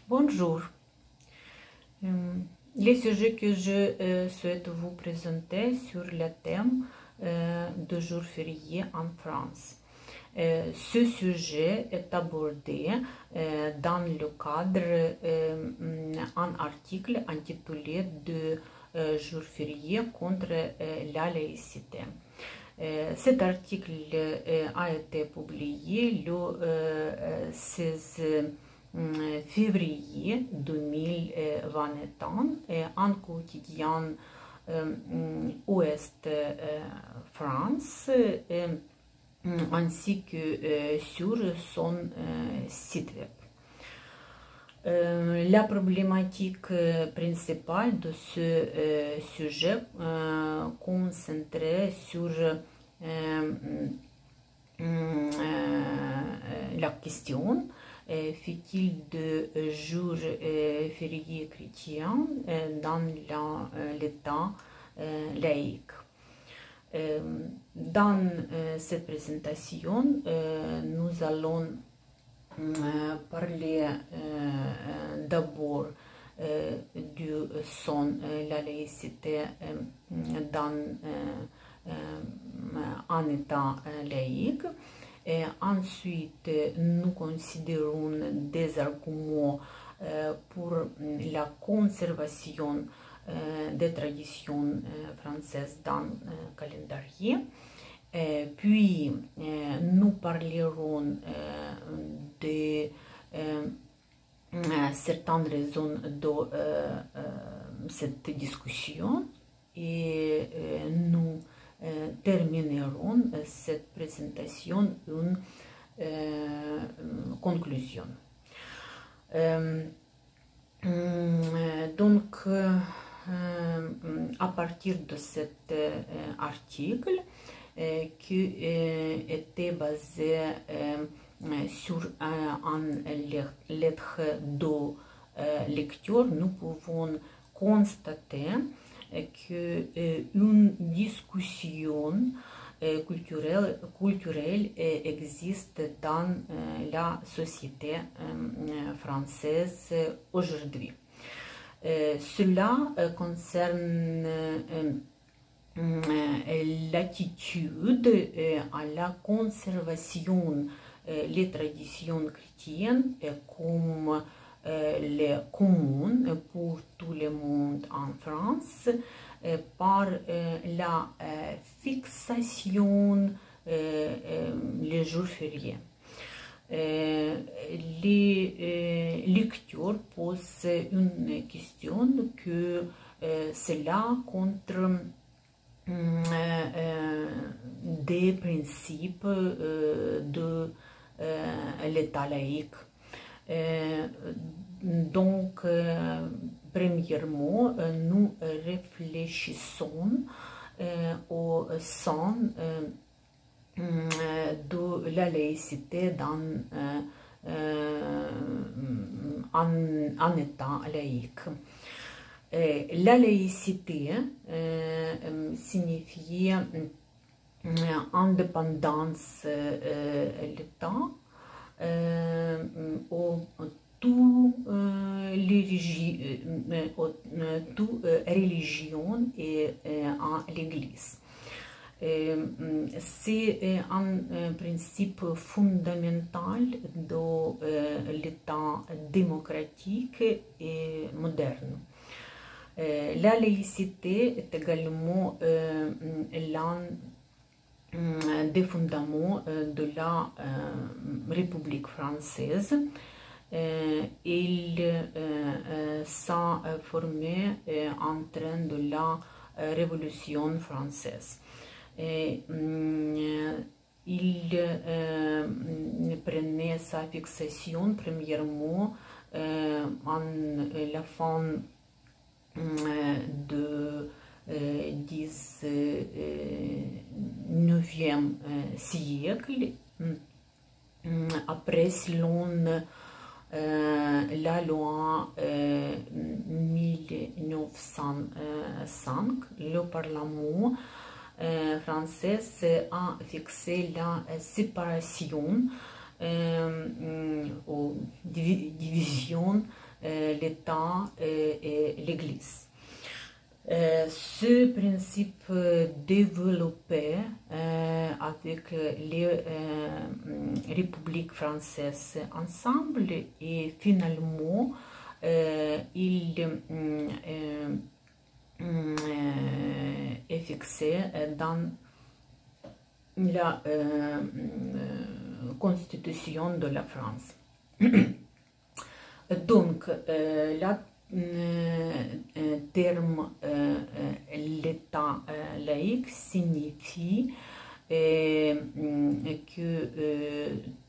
Bonjour. Les sujets que je souhaite vous présenter sur le thème de jours fériés en France. Ce sujet est abordé dans le cadre d'un article intitulé de jours fériés contre la laïcité. Cet article a été publié le 16 février 2021 en quotidien Ouest France ainsi que sur son site web. La problématique principale de ce sujet concentrée sur la question fait-il de jours fériés chrétiens dans l'État laïque? Dans cette présentation, nous allons parler d'abord de la laïcité dans un État laïque. Et ensuite, nous considérons des arguments pour la conservation des traditions françaises dans le calendrier. Puis, nous parlerons de certaines raisons de cette discussion et nous terminerons cette présentation une conclusion. Donc, à partir de cet article qui était basé sur une lettre de lecture, nous pouvons constater qu'une discussion culturelle existe dans la société française aujourd'hui. Cela concerne l'attitude à la conservation des traditions chrétiennes comme les communes pour tout le monde en France par la fixation les jours fériés. Les lecteurs posent une question que cela contre des principes de l'État laïque. Donc, premièrement, nous réfléchissons au sein de la laïcité dans un État laïque. La laïcité signifie indépendance de l'État toute religion et à l'Église. C'est un principe fondamental de l'État démocratique et moderne. La laïcité est également l'un des fondements de la République française. Il s'est formé en train de la Révolution française. Il prenait sa fixation premièrement en la fin du 19e siècle, après selon la loi 1905, le Parlement français a fixé la séparation ou division l'État et l'Église. Ce principe développé avec les républiques françaises ensemble et finalement il est fixé dans la Constitution de la France. Donc, la terme l'État laïque signifie que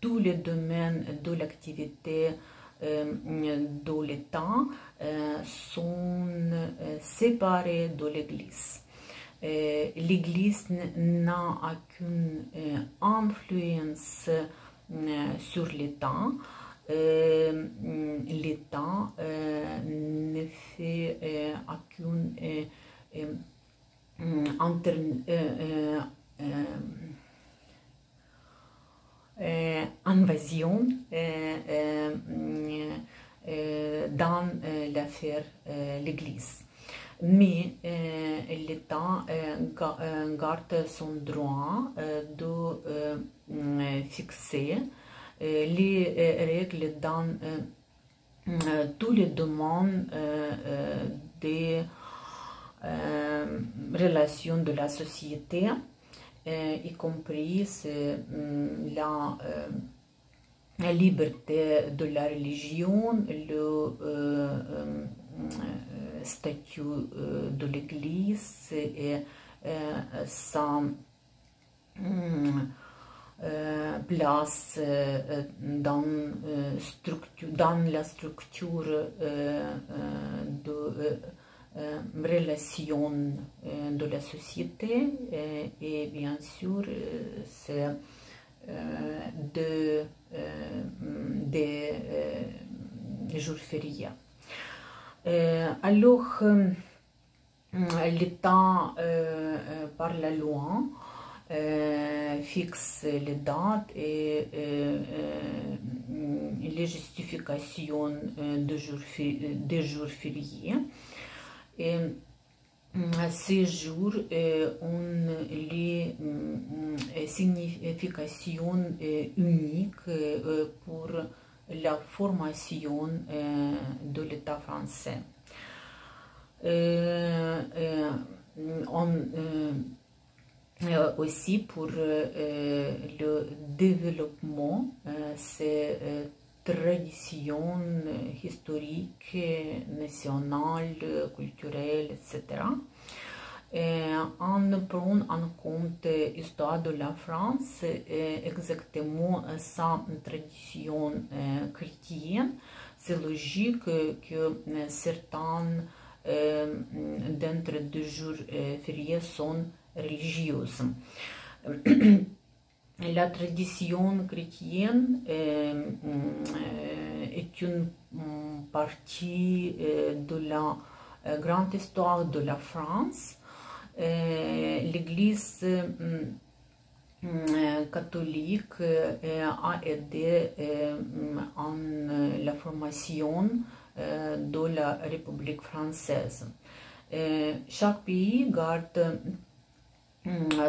tous les domaines de l'activité de l'État sont séparés de l'Église. L'Église n'a aucune influence sur l'État. L'État ne fait aucune invasion dans l'affaire l'Église. Mais l'État garde son droit de fixer les règles dans tous les domaines des relations de la société, y compris la liberté de la religion, le statut de l'Église et sa place dans la structure de relations de la société et bien sûr c'est des jours fériés. Alors l'État par la loi fixe les dates et les justifications des jours fériés. Et ces jours ont les significations uniques pour la formation de l'État français. Aussi pour le développement, ces traditions historiques, nationales, culturelles, etc. On prend en compte l'histoire de la France, exactement sa tradition chrétienne. C'est logique que certains d'entre les jours fériés sont religieuses. La tradition chrétienne est une partie de la grande histoire de la France. L'Église catholique a aidé en la formation de la République française. Chaque pays garde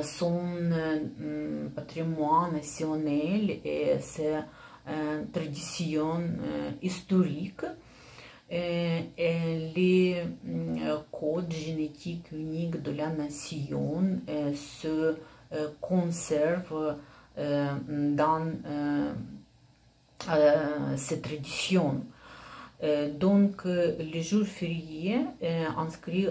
son patrimoine national et ses traditions historiques. Et les codes génétiques uniques de la nation se conservent dans ces traditions. Donc, les jours fériés inscrits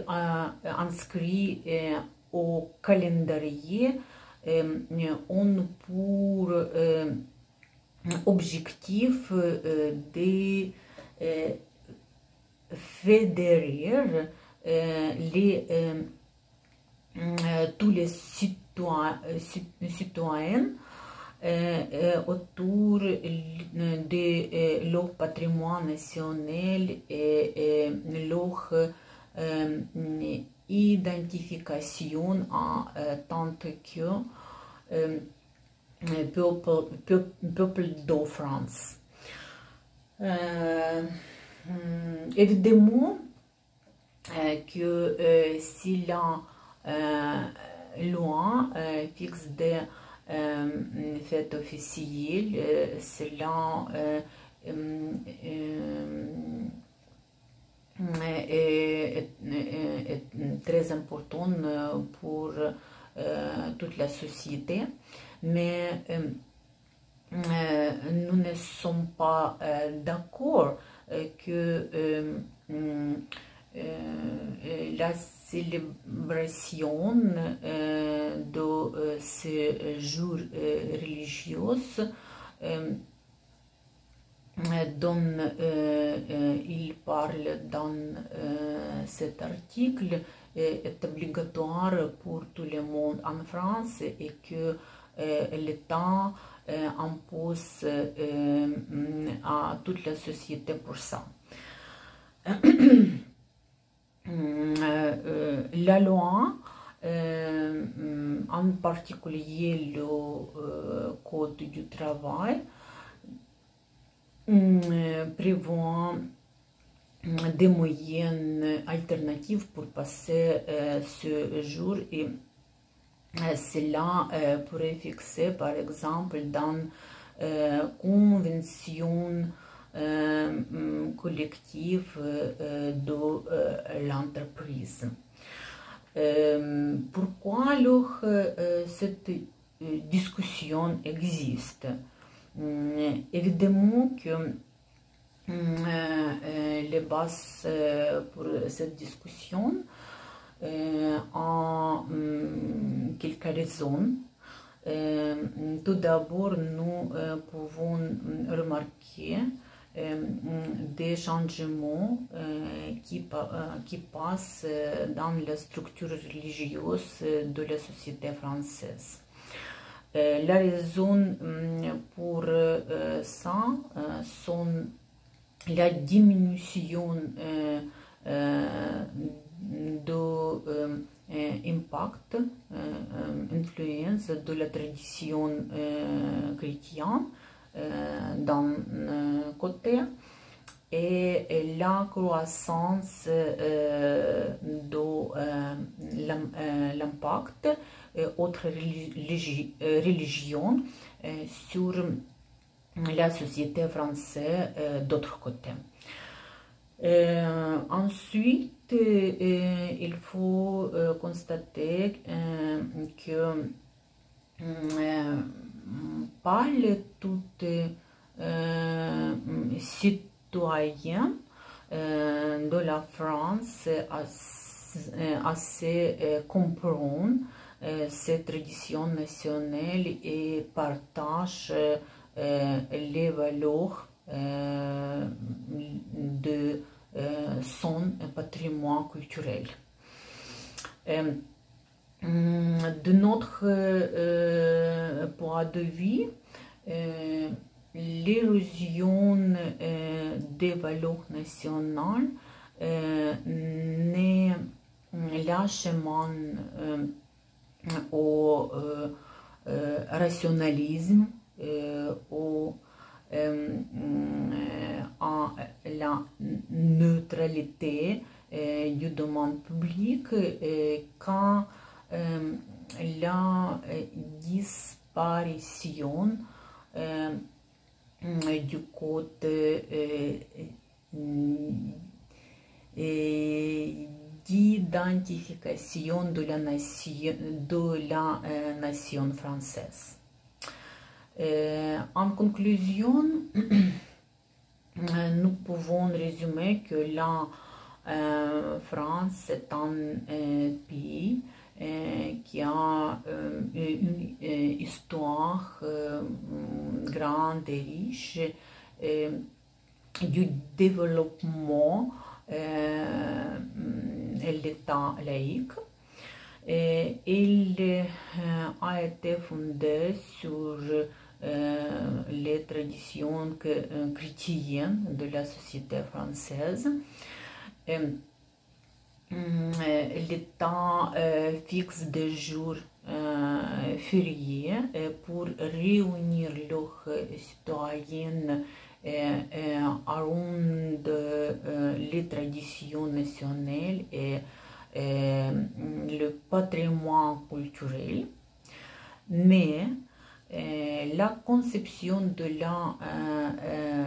au calendrier ont pour objectif de fédérer tous les citoyens autour de leur patrimoine national et leur identification en tant que peuple de France. évidemment que si la loi fixe des fêtes officielles, cela est très important pour toute la société, mais nous ne sommes pas d'accord que la célébration de ces jours religieux dont il parle dans cet article est obligatoire pour tout le monde en France et que l'État impose à toute la société pour ça. La loi, en particulier le Code du travail, prévoit des moyens alternatifs pour passer ce jour et cela pourrait fixer par exemple dans convention collective de l'entreprise. Pourquoi alors cette discussion existe? Évidemment que les bases pour cette discussion ont quelques raisons. Tout d'abord, nous pouvons remarquer des changements qui passent dans la structure religieuse de la société française. La raison pour ça sont la diminution de impact, influence de la tradition chrétienne d'un côté et la croissance de l'impact autres religions sur la société française d'autre côté. Ensuite, il faut constater que pas tous les citoyens de la France assez comprennent ces traditions nationales et partagent les valeurs de son patrimoine culturel. De notre point de vue, l'érosion des valeurs nationales n'est la chemin au rationalisme, à la neutralité du domaine public quand la disparition du code d'identification de la nation française. En conclusion, nous pouvons résumer que la France est un pays qui a une histoire grande et riche du développement et l'État laïque. Il a été fondé sur les traditions chrétiennes de la société française. L'État fixe des jours fériés pour réunir leurs citoyens around les traditions nationales et le patrimoine culturel, mais la conception de la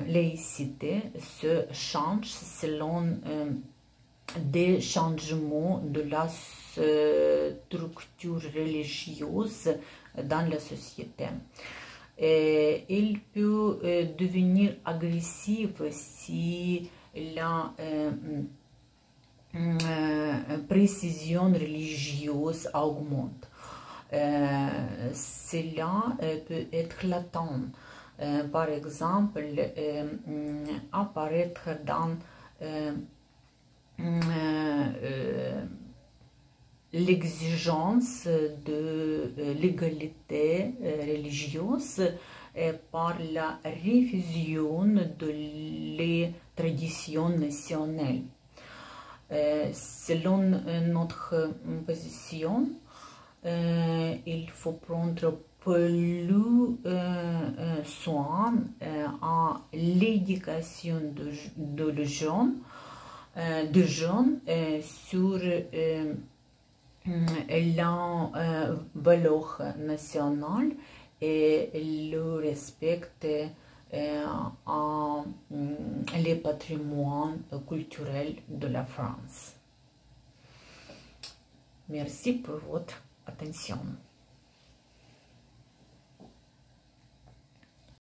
laïcité se change selon des changements de la structure religieuse dans la société. Il peut devenir agressif si la précision religieuse augmente. Cela peut être latent. Par exemple, apparaître dans l'exigence de l'égalité religieuse par la révision de les traditions nationales. Selon notre position, il faut prendre plus soin à l'éducation de jeunes sur la valeur nationale et le respect à les patrimoines culturels de la France. Merci pour votre attention.